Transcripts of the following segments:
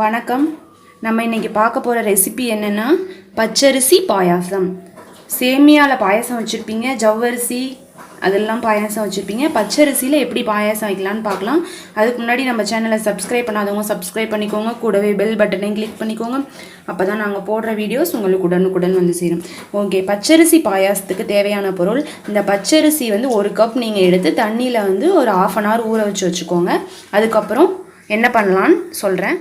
வணக்கம். நம்ம இன்னைக்கு பார்க்க போகிற ரெசிபி என்னென்னா பச்சரிசி பாயாசம். சேமியாவில் பாயாசம் வச்சுருப்பீங்க, ஜவ்வரிசி அதெல்லாம் பாயாசம் வச்சுருப்பீங்க. பச்சரிசியில் எப்படி பாயாசம் வைக்கலான்னு பார்க்கலாம். அதுக்கு முன்னாடி நம்ம சேனலை சப்ஸ்கிரைப் பண்ணாதவங்க சப்ஸ்கிரைப் பண்ணிக்கோங்க. கூடவே பெல் பட்டனையும் கிளிக் பண்ணிக்கோங்க. அப்போ தான் நாங்கள் போடுற வீடியோஸ் உங்களுக்கு உடனுக்குடன் வந்து சேரும். ஓகே, பச்சரிசி பாயாசத்துக்கு தேவையான பொருள். இந்த பச்சரிசி வந்து 1 கப் நீங்கள் எடுத்து தண்ணியில் வந்து ஒரு 1/2 hour ஊற வச்சுக்கோங்க. அதுக்கப்புறம் என்ன பண்ணலான்னு சொல்கிறேன்.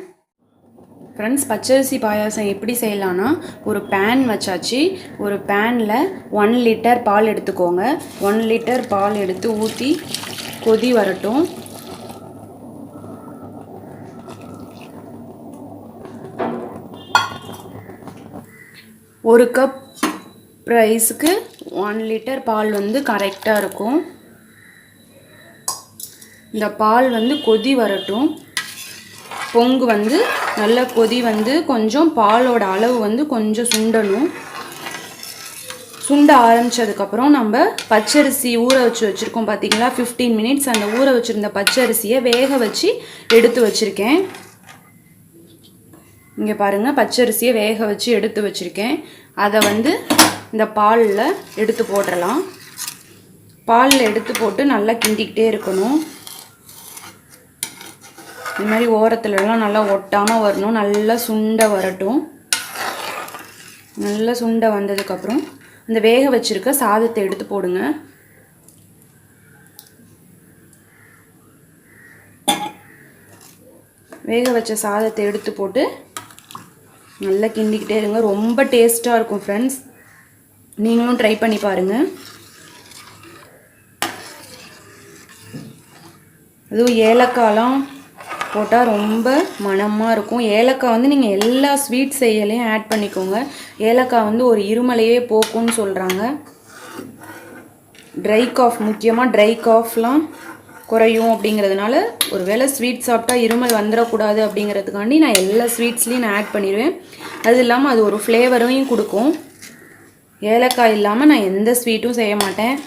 ஃப்ரெண்ட்ஸ், பச்சரிசி பாயாசம் எப்படி செய்யலான்னா, ஒரு பேன் வச்சாச்சு. ஒரு பேனில் 1 லிட்டர் பால் எடுத்துக்கோங்க. 1 லிட்டர் பால் எடுத்து ஊற்றி கொதி வரட்டும். ஒரு கப் ரைஸுக்கு 1 லிட்டர் பால் வந்து கரெக்டாக இருக்கும். இந்த பால் வந்து கொதி வரட்டும். பொங்கு வந்து நல்ல கொதி வந்து கொஞ்சம் பாலோட அளவு வந்து கொஞ்சம் சுண்டணும். சுண்ட ஆரம்பித்ததுக்கப்புறம் நம்ம பச்சரிசி ஊற வச்சுருக்கோம் பார்த்தீங்களா, 15 minutes. அந்த ஊற வச்சுருந்த பச்சரிசியை வேக வச்சு எடுத்து வச்சுருக்கேன். இங்கே பாருங்கள், பச்சரிசியை வேக வச்சு எடுத்து வச்சுருக்கேன். அதை வந்து இந்த பாலில் எடுத்து போட்டுடலாம். பாலில் எடுத்து போட்டு நல்லா கிண்டிக்கிட்டே இருக்கணும். இந்த மாதிரி ஓரத்துலலாம் நல்லா ஒட்டாமல் வரணும். நல்லா சுண்ட வரட்டும். நல்லா சுண்ட வந்ததுக்கப்புறம் இந்த வேக வச்சுருக்க சாதத்தை எடுத்து போடுங்க. வேக வச்ச சாதத்தை எடுத்து போட்டு நல்லா கிண்டிக்கிட்டே இருங்க. ரொம்ப டேஸ்ட்டாக இருக்கும் ஃப்ரெண்ட்ஸ். நீங்களும் ட்ரை பண்ணி பாருங்கள். அதுவும் ஏலக்காய்லாம் போட்டால் ரொம்ப மணமாக இருக்கும். ஏலக்காய் வந்து நீங்கள் எல்லா ஸ்வீட் செய்யலையும் ஆட் பண்ணிக்கோங்க. ஏலக்காய் வந்து ஒரு இருமலையே போக்கும்னு சொல்கிறாங்க. ட்ரை காஃப், முக்கியமாக ட்ரை காஃப்லாம் குறையும் அப்படிங்கிறதுனால, ஒரு வேளை ஸ்வீட் சாப்பிட்டா இருமல் வந்துடக்கூடாது அப்படிங்கிறதுக்காண்டி நான் எல்லா ஸ்வீட்ஸ்லேயும் நான் ஆட் பண்ணிடுவேன். அது இல்லாமல் அது ஒரு ஃப்ளேவரையும் கொடுக்கும். ஏலக்காய் இல்லாமல் நான் எந்த ஸ்வீட்டும் செய்ய மாட்டேன்.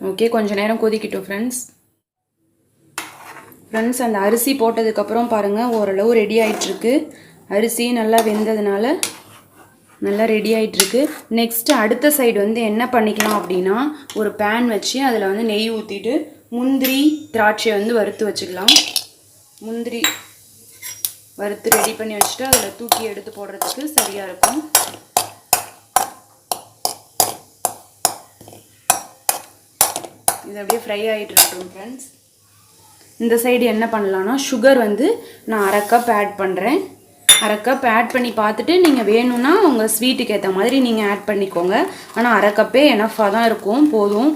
ஓகே, கொஞ்சம் நேரம் கொதிக்கிட்டோம் ஃப்ரெண்ட்ஸ். அந்த அரிசி போட்டதுக்கப்புறம் பாருங்கள், ஓரளவு ரெடி ஆகிட்டுருக்கு. அரிசி நல்லா வெந்ததுனால நல்லா ரெடி ஆகிட்டுருக்கு. நெக்ஸ்ட்டு அடுத்த சைடு வந்து என்ன பண்ணிக்கலாம் அப்படின்னா, ஒரு பேன் வச்சு அதில் வந்து நெய் ஊற்றிட்டு முந்திரி திராட்சை வந்து வறுத்து வச்சுக்கலாம். முந்திரி வறுத்து ரெடி பண்ணி வச்சுட்டு அதில் தூக்கி எடுத்து போடுறதுக்கு சரியாக இருக்கும். இது அப்படியே ஃப்ரை ஆகிட்டு இருக்கட்டும் ஃப்ரெண்ட்ஸ். இந்த சைடு என்ன பண்ணலான்னா, சுகர் வந்து நான் 1/2 கப் ஆட் பண்ணுறேன். 1/2 கப் ஆட் பண்ணி பார்த்துட்டு நீங்கள் வேணும்னா உங்கள் ஸ்வீட்டுக்கு ஏற்ற மாதிரி நீங்கள் ஆட் பண்ணிக்கோங்க. ஆனால் 1/2 கப்பே எனஃபாக தான் இருக்கும், போதும்.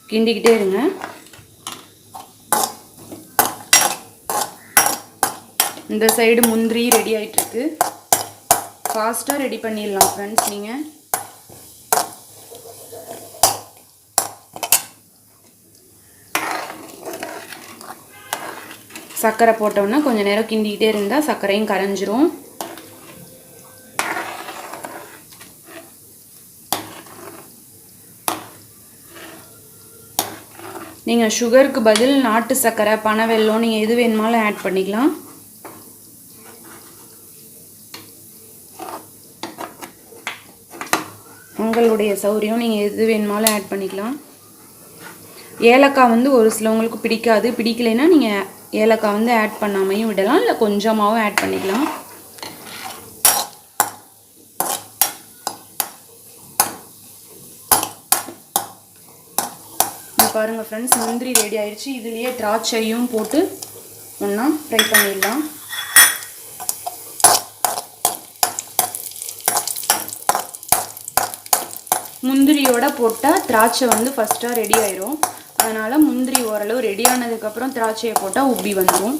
கிண்டிக்கிட்டே இருங்க. இந்த சைடு முந்திரி ரெடி ஆகிட்டுருக்கு. ஃபாஸ்ட்டாக ரெடி பண்ணிடலாம் ஃப்ரெண்ட்ஸ். நீங்கள் சர்க்கரை போட்டோன்னா கொஞ்சம் நேரம் கிண்டிக்கிட்டே இருந்தால் சர்க்கரையும் கரைஞ்சிரும். நீங்கள் சுகருக்கு பதில் நாட்டு சர்க்கரை, பனவெல்லம் நீங்கள் எது வேணுமாலும் ஆட் பண்ணிக்கலாம். உங்களுடைய சௌரியம், நீங்கள் எது வேணுமாலும் ஆட் பண்ணிக்கலாம். ஏலக்காய் வந்து ஒரு சிலவங்களுக்கு பிடிக்காது. பிடிக்கலைன்னா நீங்கள் ஏலக்காய் வந்து ஆட் பண்ணாமையும் விடலாம், இல்லை கொஞ்சமாகவும் ஆட் பண்ணிக்கலாம். பாருங்கள் ஃப்ரெண்ட்ஸ், முந்திரி ரெடி ஆயிடுச்சு. இதுலேயே திராட்சையும் போட்டு ஒன்றா ஃப்ரை பண்ணிடலாம். முந்திரியோட போட்டால் திராட்சை வந்து ஃபஸ்ட்டாக ரெடி ஆயிரும். அதனால் முந்திரி ஓரளவு ரெடி ஆனதுக்கப்புறம் திராட்சையை போட்டால் உப்பி வந்துடும்.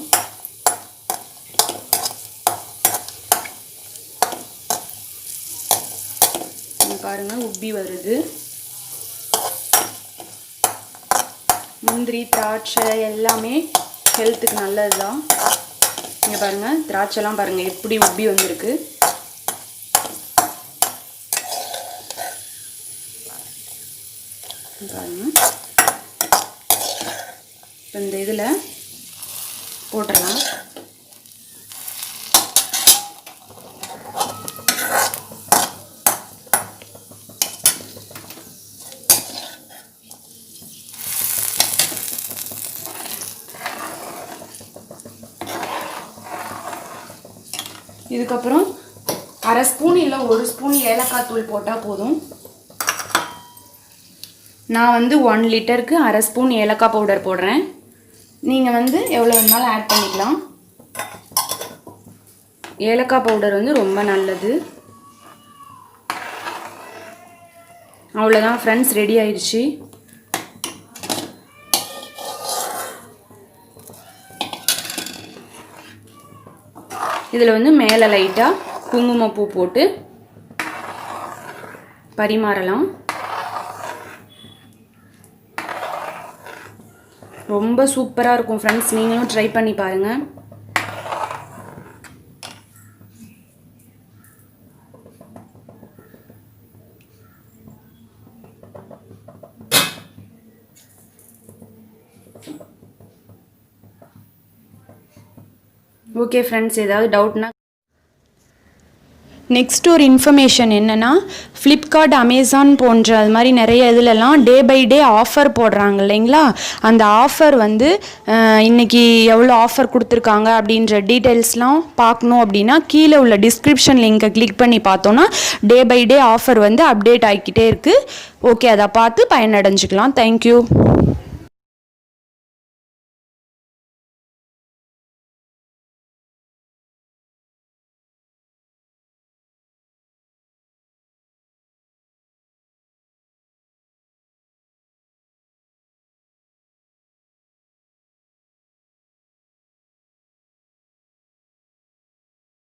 பாருங்கள், உப்பி வருது. முந்திரி திராட்சை எல்லாமே ஹெல்த்துக்கு நல்லது தான். இங்கே பாருங்கள், திராட்சைலாம் பாருங்கள் எப்படி உப்பி வந்திருக்கு. பாருங்கள், இந்த இதில் போட்டுடலாம். இதுக்கப்புறம் அரை ஸ்பூன் இல்லை 1 ஸ்பூன் ஏலக்காய் தூள் போட்டால் போதும். நான் வந்து 1 லிட்டருக்கு அரை ஸ்பூன் ஏலக்காய் பவுடர் போடுறேன். நீங்கள் வந்து எவ்வளோ வேணாலும் ஆட் பண்ணிக்கலாம். ஏலக்காய் பவுடர் வந்து ரொம்ப நல்லது. அவ்வளோதான் ஃப்ரெண்ட்ஸ், ரெடி ஆயிடுச்சு. இதில் வந்து மேலே லைட்டாக குங்குமப்பூ போட்டு பரிமாறலாம். ரொம்ப சூப்பராக இருக்கும் ஃப்ரெண்ட்ஸ், நீங்களும் ட்ரை பண்ணி பாருங்கள். ஓகே ஃப்ரெண்ட்ஸ், ஏதாவது டவுட்னா நெக்ஸ்ட் ஒரு இன்ஃபர்மேஷன் என்னென்னா, ஃப்ளிப்கார்ட், அமேசான் போன்ற அது மாதிரி நிறைய இதிலெல்லாம் டே பை டே ஆஃபர் போடுறாங்க இல்லைங்களா? அந்த ஆஃபர் வந்து இன்றைக்கி எவ்வளோ ஆஃபர் கொடுத்துருக்காங்க அப்படின்ற டீட்டெயில்ஸ்லாம் பார்க்கணும் அப்படின்னா கீழே உள்ள டிஸ்கிரிப்ஷன் லிங்கை கிளிக் பண்ணி பார்த்தோன்னா டே பை டே ஆஃபர் வந்து அப்டேட் ஆகிக்கிட்டே இருக்குது. ஓகே, அதை பார்த்து பயனடைஞ்சிக்கலாம். தேங்க்யூ.